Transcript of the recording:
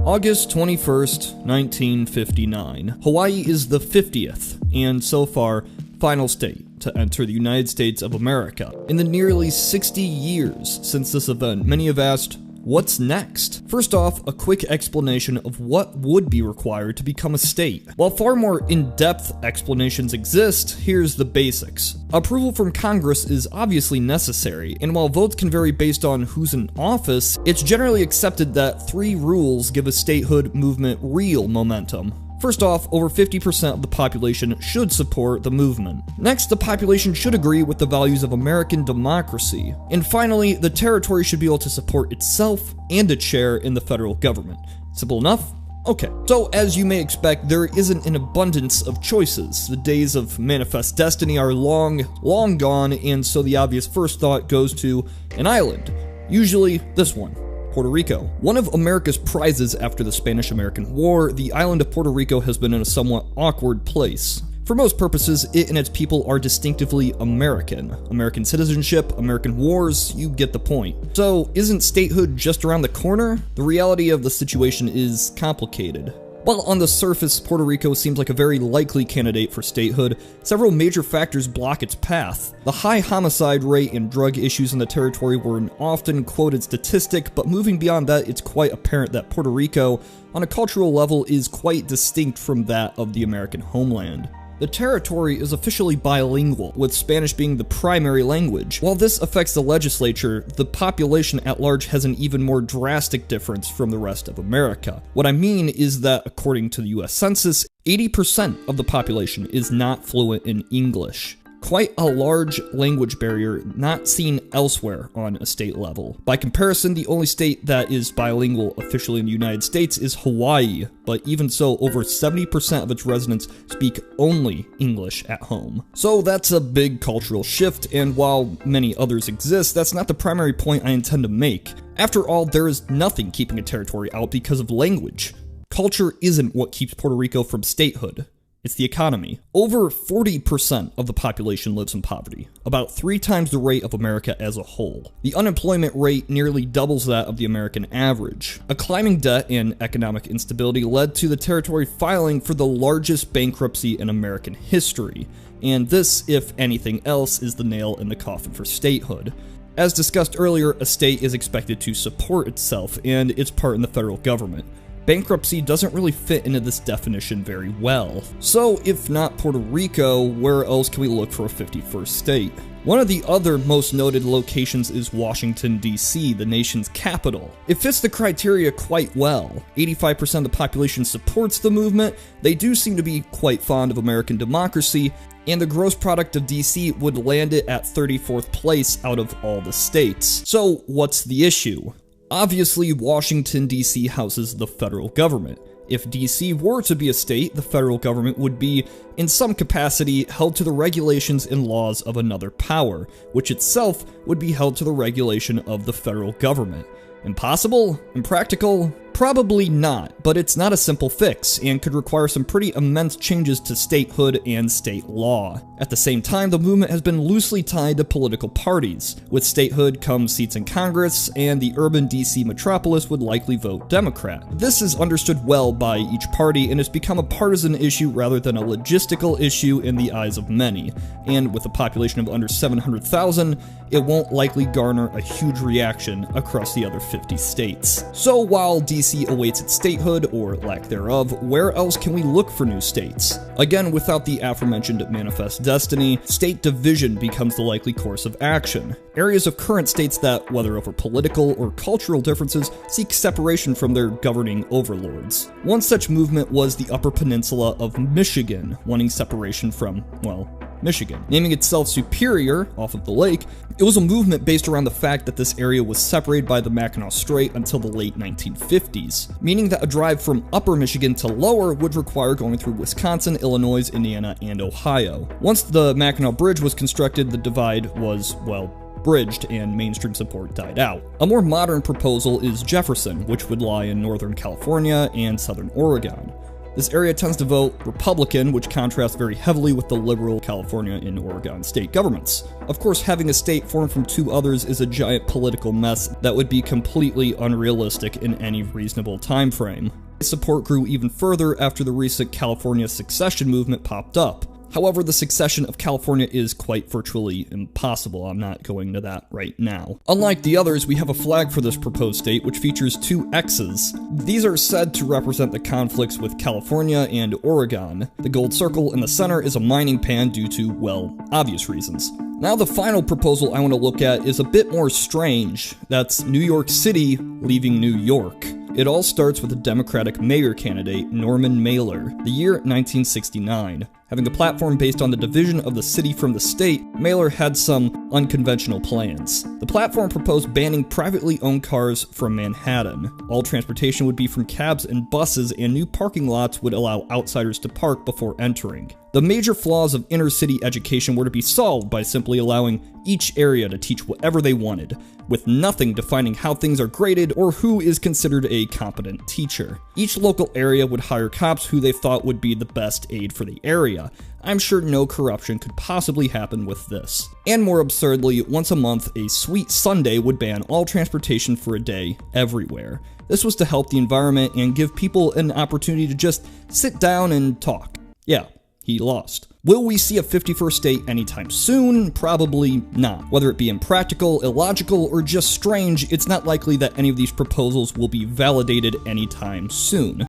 August 21st, 1959. Hawaii is the 50th, and so far, final state to enter the United States of America. In the nearly 60 years since this event, many have asked, what's next? First off, a quick explanation of what would be required to become a state. While far more in-depth explanations exist, here's the basics. Approval from Congress is obviously necessary, and while votes can vary based on who's in office, it's generally accepted that 3 rules give a statehood movement real momentum. First off, over 50% of the population should support the movement. Next, the population should agree with the values of American democracy. And finally, the territory should be able to support itself and its share in the federal government. Simple enough? Okay. So, as you may expect, there isn't an abundance of choices. The days of manifest destiny are long gone, and so the obvious first thought goes to an island. Usually this one. Puerto Rico. One of America's prizes after the Spanish-American War, the island of Puerto Rico has been in a somewhat awkward place. For most purposes, it and its people are distinctively American. American citizenship, American wars, you get the point. So, isn't statehood just around the corner? The reality of the situation is complicated. While on the surface, Puerto Rico seems like a very likely candidate for statehood, several major factors block its path. The high homicide rate and drug issues in the territory were an often quoted statistic, but moving beyond that, it's quite apparent that Puerto Rico, on a cultural level, is quite distinct from that of the American homeland. The territory is officially bilingual, with Spanish being the primary language. While this affects the legislature, the population at large has an even more drastic difference from the rest of America. What I mean is that, according to the US Census, 80% of the population is not fluent in English. Quite a large language barrier not seen elsewhere on a state level. By comparison, the only state that is bilingual officially in the United States is Hawaii, but even so, over 70% of its residents speak only English at home. So that's a big cultural shift, and while many others exist, that's not the primary point I intend to make. After all, there is nothing keeping a territory out because of language. Culture isn't what keeps Puerto Rico from statehood. It's the economy. Over 40% of the population lives in poverty, about 3 times the rate of America as a whole. The unemployment rate nearly doubles that of the American average. A climbing debt and economic instability led to the territory filing for the largest bankruptcy in American history, and this, if anything else, is the nail in the coffin for statehood. As discussed earlier, a state is expected to support itself and its part in the federal government. Bankruptcy doesn't really fit into this definition very well. So, if not Puerto Rico, where else can we look for a 51st state? One of the other most noted locations is Washington, D.C., the nation's capital. It fits the criteria quite well. 85% of the population supports the movement, they do seem to be quite fond of American democracy, and the gross product of D.C. would land it at 34th place out of all the states. So, what's the issue? Obviously, Washington, D.C. houses the federal government. If D.C. were to be a state, the federal government would be, in some capacity, held to the regulations and laws of another power, which itself would be held to the regulation of the federal government. Impossible? Impractical? Probably not, but it's not a simple fix, and could require some pretty immense changes to statehood and state law. At the same time, the movement has been loosely tied to political parties. With statehood comes seats in Congress, and the urban DC metropolis would likely vote Democrat. This is understood well by each party, and has become a partisan issue rather than a logistical issue in the eyes of many. And with a population of under 700,000, it won't likely garner a huge reaction across the other 50 states. So while DC awaits its statehood, or lack thereof, where else can we look for new states? Again, without the aforementioned manifest destiny, state division becomes the likely course of action. Areas of current states that, whether over political or cultural differences, seek separation from their governing overlords. One such movement was the Upper Peninsula of Michigan, wanting separation from, well, Michigan. Naming itself Superior, off of the lake, it was a movement based around the fact that this area was separated by the Mackinac Strait until the late 1950s, meaning that a drive from Upper Michigan to Lower would require going through Wisconsin, Illinois, Indiana, and Ohio. Once the Mackinac Bridge was constructed, the divide was, well, bridged and mainstream support died out. A more modern proposal is Jefferson, which would lie in Northern California and Southern Oregon. This area tends to vote Republican, which contrasts very heavily with the liberal California and Oregon state governments. Of course, having a state formed from two others is a giant political mess that would be completely unrealistic in any reasonable time frame. Support grew even further after the recent California secession movement popped up. However, the succession of California is quite virtually impossible. I'm not going into that right now. Unlike the others, we have a flag for this proposed state which features two X's. These are said to represent the conflicts with California and Oregon. The gold circle in the center is a mining pan due to, well, obvious reasons. Now the final proposal I want to look at is a bit more strange. That's New York City leaving New York. It all starts with a Democratic mayor candidate, Norman Mailer, the year 1969. Having a platform based on the division of the city from the state, Mailer had some unconventional plans. The platform proposed banning privately owned cars from Manhattan. All transportation would be from cabs and buses, and new parking lots would allow outsiders to park before entering. The major flaws of inner-city education were to be solved by simply allowing each area to teach whatever they wanted, with nothing defining how things are graded or who is considered a competent teacher. Each local area would hire cops who they thought would be the best aid for the area. I'm sure no corruption could possibly happen with this. And more absurdly, once a month, a sweet Sunday would ban all transportation for a day everywhere. This was to help the environment and give people an opportunity to just sit down and talk. Yeah, he lost. Will we see a 51st state anytime soon? Probably not. Whether it be impractical, illogical, or just strange, it's not likely that any of these proposals will be validated anytime soon.